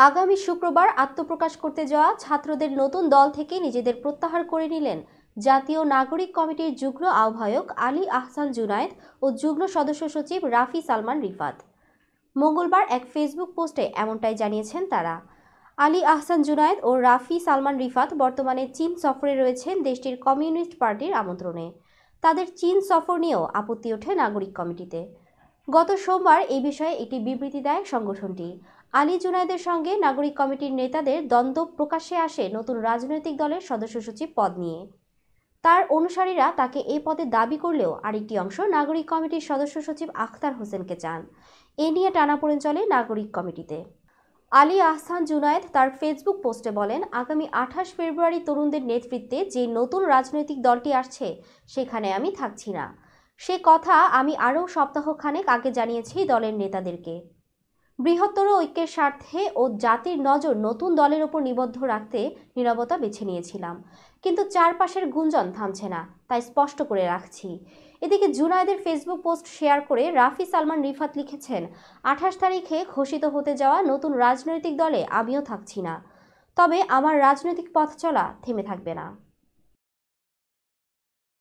আগামী শুক্রবার আত্মপ্রকাশ করতে যাওয়া ছাত্রদের নতুন দল থেকে নিজেদের প্রত্যাহার করে নিলেন জাতীয় নাগরিক কমিটির যুগ্ম আহ্বায়ক আলী আহসান জুনায়েদ ও যুগ্ম সদস্য সচিব রাফি সালমান রিফাত। মঙ্গলবার এক ফেসবুক পোস্টে এমনটাই জানিয়েছেন তারা। আলী আহসান জুনায়েদ ও রাফি সালমান রিফাত বর্তমানে চীন সফরে রয়েছেন দেশটির কমিউনিস্ট পার্টির আমন্ত্রণে। তাদের চীন সফর নিয়েও আপত্তি ওঠে নাগরিক কমিটিতে। গত সোমবার এই বিষয়ে একটি বিবৃতি দেয় সংগঠনটি। আলী জুনায়েদের সঙ্গে নাগরিক কমিটির নেতাদের দ্বন্দ্ব প্রকাশ্যে আসে নতুন রাজনৈতিক দলের সদস্য সচিব পদ নিয়ে। তার অনুসারীরা তাকে এই পদে দাবি করলেও আরেকটি অংশ নাগরিক কমিটির সদস্য সচিব আখতার হোসেনকে চান। এ নিয়ে টানাপোড়েন চলে নাগরিক কমিটিতে। আলী আহসান জুনায়েদ তার ফেসবুক পোস্টে বলেন, আগামী 28 ফেব্রুয়ারি তরুণদের নেতৃত্বে যে নতুন রাজনৈতিক দলটি আসছে সেখানে আমি থাকছি না। সে কথা আমি আরও সপ্তাহখানেক আগে জানিয়েছি দলের নেতাদেরকে। বৃহত্তর ঐক্যের স্বার্থে ও জাতির নজর নতুন দলের ওপর নিবদ্ধ রাখতে নীরবতা বেছে নিয়েছিলাম, কিন্তু চারপাশের গুঞ্জন থামছে না, তাই স্পষ্ট করে রাখছি। এদিকে জুনায়েদের ফেসবুক পোস্ট শেয়ার করে রাফি সালমান রিফাত লিখেছেন, 28 তারিখে ঘোষিত হতে যাওয়া নতুন রাজনৈতিক দলে আমিও থাকছি না, তবে আমার রাজনৈতিক পথ চলা থেমে থাকবে না।